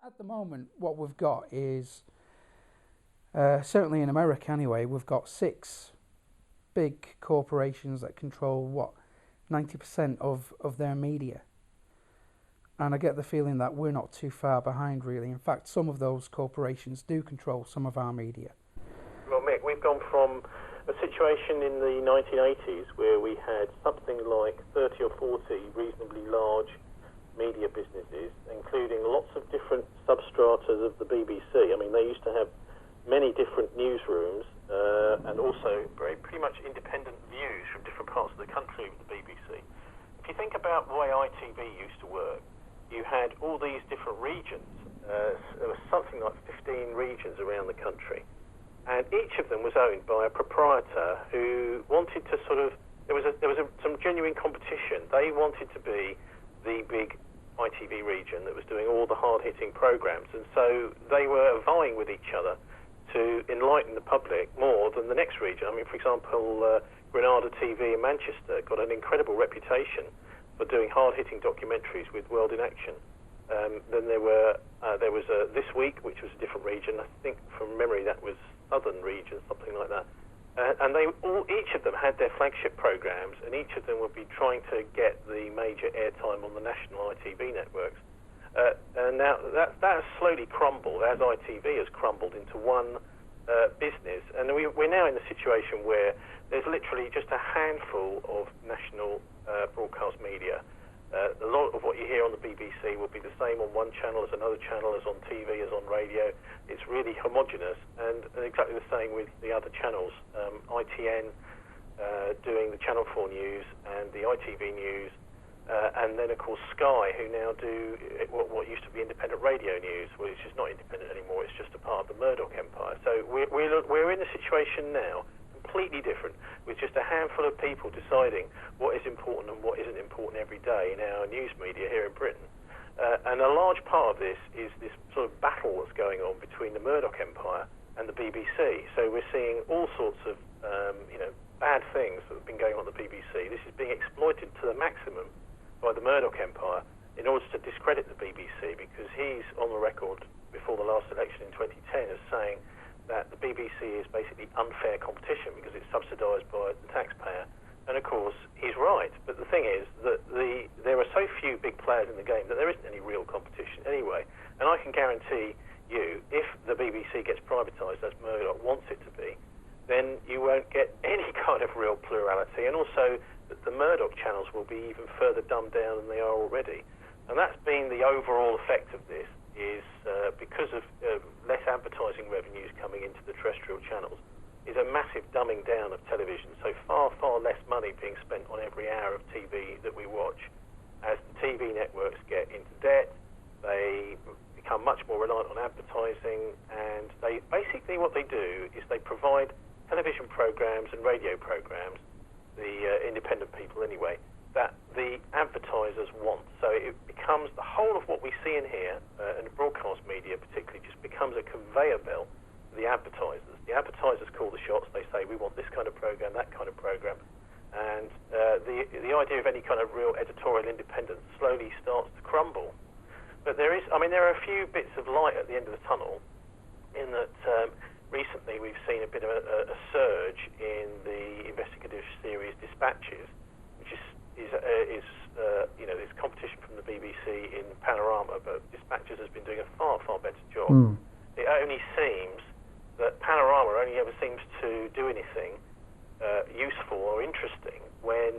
At the moment, what we've got is, certainly in America anyway, we've got 6 big corporations that control, 90% of their media. And I get the feeling that we're not too far behind, really. In fact, some of those corporations do control some of our media. Well, Mick, we've gone from a situation in the 1980s where we had something like 30 or 40 reasonably large media businesses, including lots of different substratas of the BBC. I mean, they used to have many different newsrooms and also pretty much independent views from different parts of the country of the BBC. If you think about the way ITV used to work, you had all these different regions. There was something like 15 regions around the country, and each of them was owned by a proprietor who wanted to there was some genuine competition. They wanted to be the big ITV region that was doing all the hard-hitting programmes, and so they were vying with each other to enlighten the public more than the next region. I mean, for example, Granada TV in Manchester got an incredible reputation for doing hard-hitting documentaries with World in Action. Then there was This Week, which was a different region. I think from memory that was Southern region, something like that. And each of them had their flagship programmes, and each of them would be trying to get the major airtime on the national ITV networks. And now that has slowly crumbled, as ITV has crumbled into one business. And we're now in the situation where there's literally just a handful of national broadcast media. A lot of what you hear on the BBC will be the same on one channel as another channel, as on TV, as on radio. It's really homogenous, and exactly the same with the other channels. ITN doing the Channel 4 news and the ITV news, and then of course Sky, who now do what used to be independent radio news, which is not independent anymore. It's just a part of the Murdoch empire. So we're in a situation now completely different, with just a handful of people deciding what is important and what isn't important every day in our news media here in Britain. And a large part of this is this sort of battle that's going on between the Murdoch empire and the BBC. So we're seeing all sorts of bad things that have been going on at the BBC. This is being exploited to the maximum by the Murdoch empire in order to discredit the BBC, because he's on the record before the last election in 2010 as saying that the BBC is basically unfair competition because it's subsidised by the taxpayer. And of course, he's right. But the thing is that there are so few big players in the game that there isn't any real competition anyway. And I can guarantee you, if the BBC gets privatised, as Murdoch wants it to be, then you won't get any kind of real plurality. And also, that the Murdoch channels will be even further dumbed down than they are already. And that's been the overall effect of this, is because of less advertising revenues coming into the terrestrial channels, is a massive dumbing down of television. So far, far less money being spent on every hour of TV that we watch. As the TV networks get into debt, they become much more reliant on advertising, and they basically what they do is they provide television programs and radio programs, the independent people anyway, that the advertisers want. So it becomes the whole of what we see in here, and the broadcast media particularly, just becomes a conveyor belt for the advertisers. The advertisers call the shots. They say, we want this kind of program, that kind of program. And the idea of any kind of real editorial independence slowly starts to crumble. But there are a few bits of light at the end of the tunnel, in that recently we've seen a bit of a surge in the investigative series Dispatches, which is there's competition from the BBC in Panorama, but Dispatches has been doing a far, far better job. It only seems that Panorama only ever seems to do anything useful or interesting when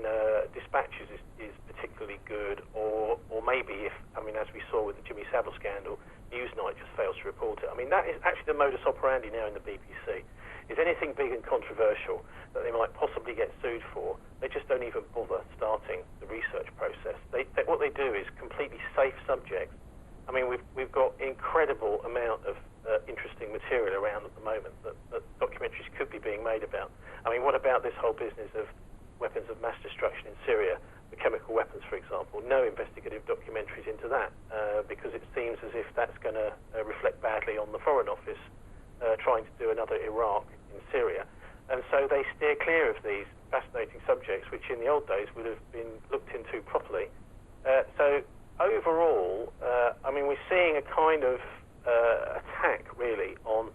Dispatches is particularly good, or maybe as we saw with the Jimmy Savile scandal, Newsnight just fails to report it. I mean, that is actually the modus operandi now in the BBC. Is anything big and controversial that they might possibly get sued for, they just don't even bother starting the research process. What they do is completely safe subjects. I mean, we've got incredible amount of interesting material around at the moment that documentaries could be being made about. I mean, what about this whole business of weapons of mass destruction in Syria, the chemical weapons, for example? No investigative documentaries into that, because it seems as if that's going to reflect badly on the Foreign Office trying to do another Iraq in Syria. And so they steer clear of these fascinating subjects, which in the old days would have been looked into properly. So overall, I mean, we're seeing a kind of attack, really, on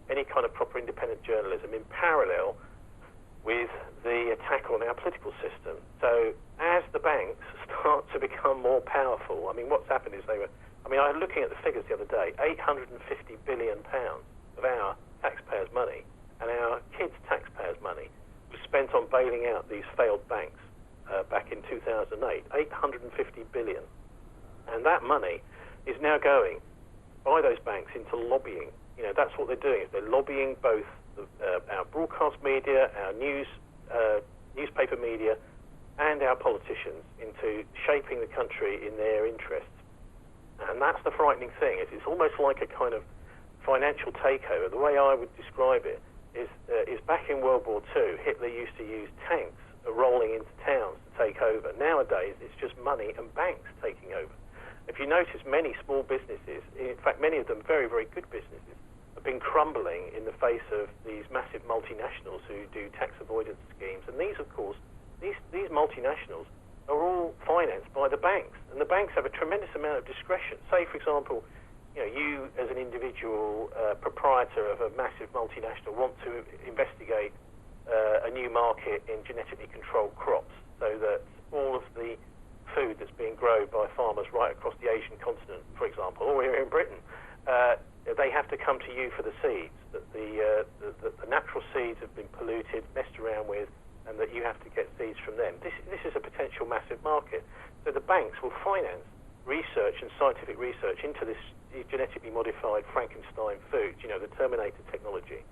any kind of proper independent journalism in parallel with the attack on our political system. So as the banks start to become more powerful, I mean, what's happened is I was looking at the figures the other day, £850 billion of our taxpayers' money and our kids' taxpayers' money was spent on bailing out these failed banks back in 2008, 850 billion. And that money is now going by those banks into lobbying. You know, that's what they're doing. They're lobbying both our broadcast media, our newspaper media, and our politicians into shaping the country in their interests. And that's the frightening thing. It's almost like a kind of financial takeover. The way I would describe it is back in World War II, Hitler used to use tanks rolling into towns to take over. Nowadays, it's just money and banks taking over. If you notice, many small businesses, in fact, many of them very, very good businesses, have been crumbling in the face of these massive multinationals who do tax avoidance schemes. And these, of course, these multinationals are all financed by the banks. And the banks have a tremendous amount of discretion. Say, for example, you as an individual proprietor of a massive multinational want to investigate a new market in genetically controlled crops so that all of the food that's being grown by farmers right across the Asian continent, for example, or here in Britain, they have to come to you for the seeds, that the natural seeds have been polluted, messed around with, and that you have to get seeds from them. This is a potential massive market. So the banks will finance research and scientific research into these genetically modified Frankenstein foods, the Terminator technology.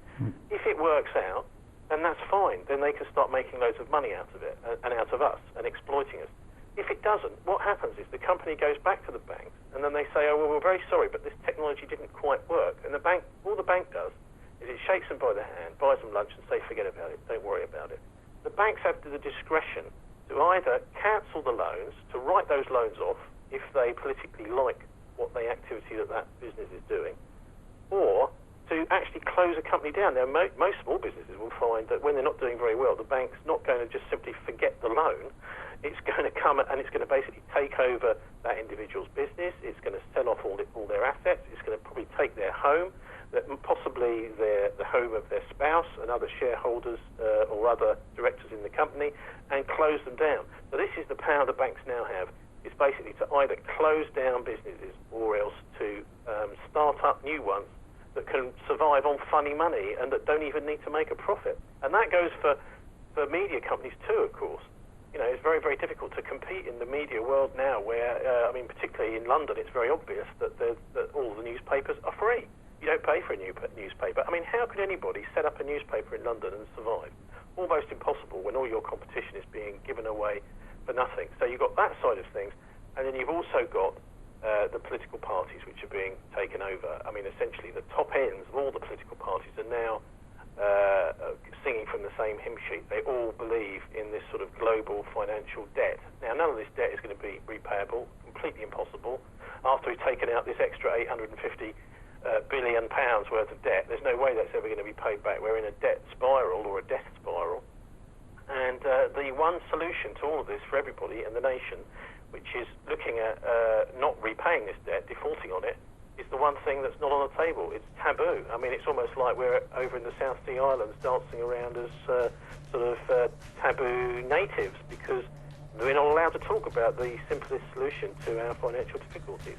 If it works out, then that's fine. Then they can start making loads of money out of it and out of us and exploiting us. If it doesn't, what happens is the company goes back to the banks and then they say, oh, well, we're very sorry, but this technology didn't quite work. And all the bank does is it shakes them by the hand, buys them lunch and say, forget about it, don't worry about it. The banks have the discretion to either cancel the loans, to write those loans off if they politically like what the activity that business is doing, or to actually close a company down. Now, most small businesses will find that when they're not doing very well, the bank's not going to just simply forget the loan. It's going to come and it's going to basically take over that individual's business. It's going to sell off all their assets. It's going to probably take their home, possibly the home of their spouse and other shareholders or other directors in the company, and close them down. So this is the power the banks now have. It's basically to either close down businesses or else to start up new ones that can survive on funny money and that don't even need to make a profit. And that goes for media companies too, of course. It's very, very difficult to compete in the media world now where, particularly in London, it's very obvious that all the newspapers are free. You don't pay for a newspaper. How could anybody set up a newspaper in London and survive? Almost impossible when all your competition is being given away for nothing. So you've got that side of things, and then you've also got the political parties which are being taken over. Essentially the top ends of all the political parties are now singing from the same hymn sheet. They all believe in this sort of global financial debt. Now, none of this debt is going to be repayable, completely impossible. After we've taken out this extra £850 billion worth of debt, there's no way that's ever going to be paid back. We're in a debt spiral or a death spiral. And the one solution to all of this for everybody in the nation, which is looking at not repaying this debt, defaulting on it, is the one thing that's not on the table. It's taboo. It's almost like we're over in the South Sea Islands dancing around as taboo natives because we're not allowed to talk about the simplest solution to our financial difficulties.